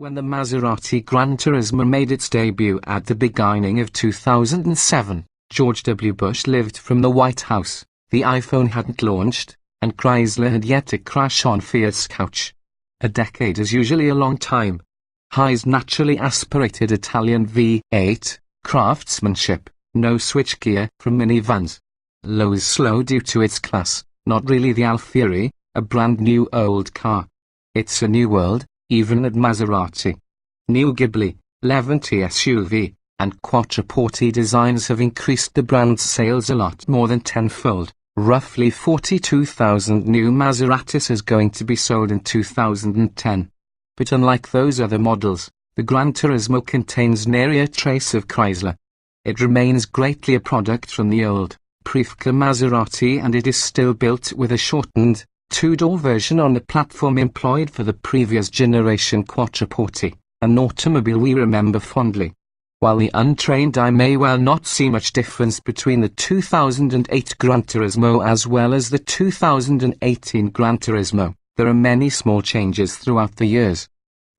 When the Maserati GranTurismo made its debut at the beginning of 2007, George W. Bush lived from the White House, the iPhone hadn't launched, and Chrysler had yet to crash on Fiat's couch. A decade is usually a long time. Highs naturally aspirated Italian V8, craftsmanship, no switchgear from minivans. Lows slow due to its class, not really the Alfieri, a brand new old car. It's a new world, even at Maserati. New Ghibli, Levante SUV, and Quattroporte designs have increased the brand's sales a lot more than tenfold. Roughly 42,000 new Maseratis is going to be sold in 2010. But unlike those other models, the GranTurismo contains nary a trace of Chrysler. It remains greatly a product from the old, Prefca Maserati, and it is still built with a shortened, two-door version on the platform employed for the previous generation Quattroporte, an automobile we remember fondly. While the untrained eye may well not see much difference between the 2008 GranTurismo as well as the 2018 GranTurismo, there are many small changes throughout the years.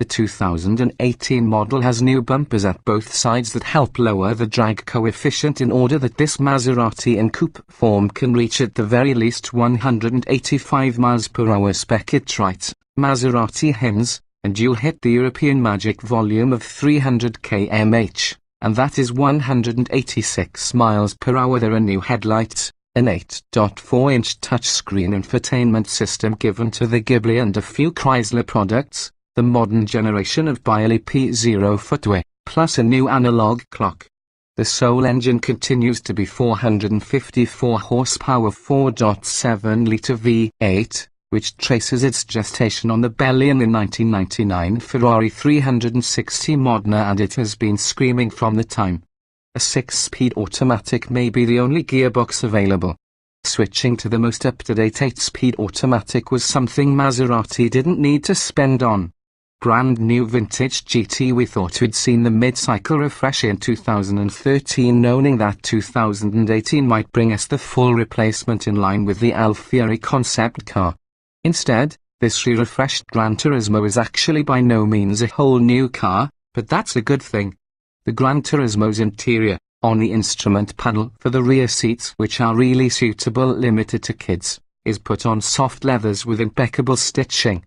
The 2018 model has new bumpers at both sides that help lower the drag coefficient in order that this Maserati in coupe form can reach at the very least 185 miles per hour spec it right, Maserati hymns, and you'll hit the European magic volume of 300 km/h, and that is 186 miles per hour. There are new headlights, an 8.4-inch touchscreen infotainment system given to the Ghibli and a few Chrysler products, the modern generation of Bialy P0 footwear, plus a new analog clock. The sole engine continues to be 454 horsepower 4.7-litre V8, which traces its gestation on the belly in the 1999 Ferrari 360 Modena, and it has been screaming from the time. A 6-speed automatic may be the only gearbox available. Switching to the most up-to-date 8-speed automatic was something Maserati didn't need to spend on. Brand new vintage GT. We thought we'd seen the mid-cycle refresh in 2013, knowing that 2018 might bring us the full replacement in line with the Alfieri concept car. Instead, this re-refreshed GranTurismo is actually by no means a whole new car, but that's a good thing. The GranTurismo's interior, on the instrument panel for the rear seats, which are really suitable limited to kids, is put on soft leathers with impeccable stitching.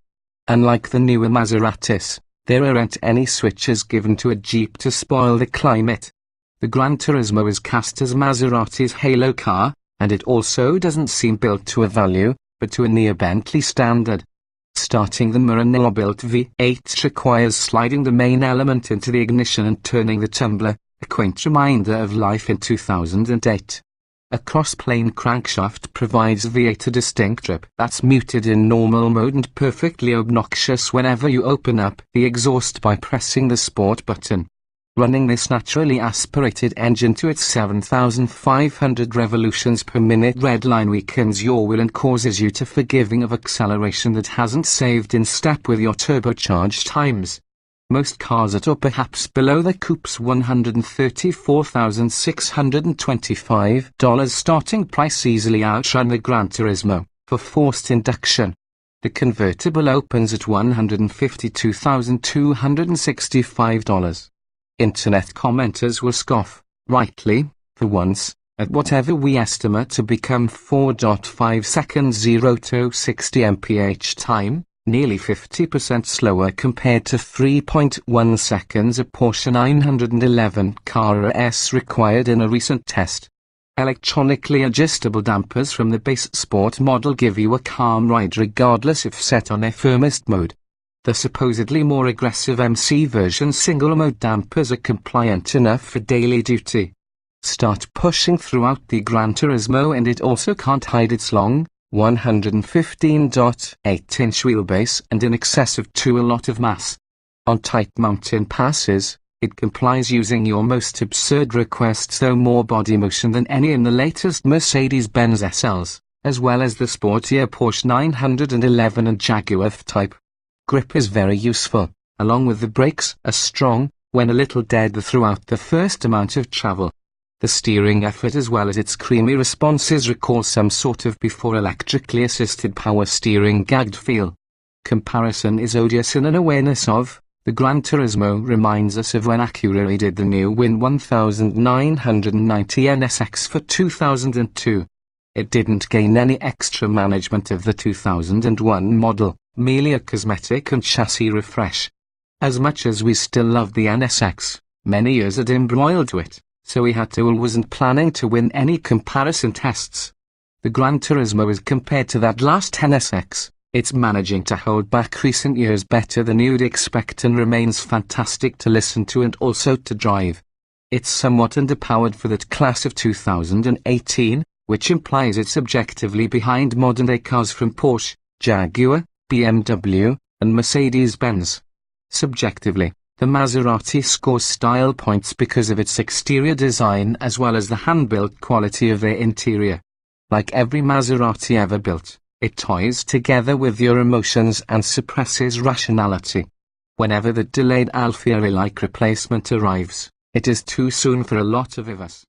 Unlike the newer Maseratis, there aren't any switches given to a Jeep to spoil the climate. The GranTurismo is cast as Maserati's halo car, and it also doesn't seem built to a value, but to a near-Bentley standard. Starting the Murano-built V8 requires sliding the main element into the ignition and turning the tumbler, a quaint reminder of life in 2008. A cross-plane crankshaft provides V8 a distinct trip that's muted in normal mode and perfectly obnoxious whenever you open up the exhaust by pressing the sport button. Running this naturally aspirated engine to its 7,500 revolutions per minute redline weakens your will and causes you to forgiving of acceleration that hasn't saved in step with your turbocharged times. Most cars at or perhaps below the coupe's $134,625 starting price easily outrun the GranTurismo for forced induction. The convertible opens at $152,265. Internet commenters will scoff, rightly, for once, at whatever we estimate to become 4.5 seconds 0 to 60 mph time, nearly 50% slower compared to 3.1 seconds a Porsche 911 Carrera S required in a recent test. Electronically adjustable dampers from the base sport model give you a calm ride regardless if set on their firmest mode. The supposedly more aggressive MC version single-mode dampers are compliant enough for daily duty. Start pushing throughout the GranTurismo and it also can't hide its long, 115.8-inch wheelbase and in excess of a lot of mass. On tight mountain passes, it complies using your most absurd requests, though more body motion than any in the latest Mercedes-Benz SLs, as well as the sportier Porsche 911 and Jaguar F-Type. Grip is very useful, along with the brakes are strong, when a little dead throughout the first amount of travel. The steering effort as well as its creamy responses recall some sort of before electrically assisted power steering gagged feel. Comparison is odious in an awareness of The GranTurismo reminds us of when Acura did the new Win 1990 NSX for 2002. It didn't gain any extra management of the 2001 model, merely a cosmetic and chassis refresh. As much as we still love the NSX, many years had embroiled to it, so we had to or wasn't planning to win any comparison tests. The GranTurismo is compared to that last NSX. It's managing to hold back recent years better than you'd expect and remains fantastic to listen to and also to drive. It's somewhat underpowered for that class of 2018, which implies it's objectively behind modern-day cars from Porsche, Jaguar, BMW, and Mercedes-Benz. Subjectively, the Maserati scores style points because of its exterior design as well as the hand-built quality of their interior. Like every Maserati ever built, it toys together with your emotions and suppresses rationality. Whenever the delayed Alfieri-like replacement arrives, it is too soon for a lot of us.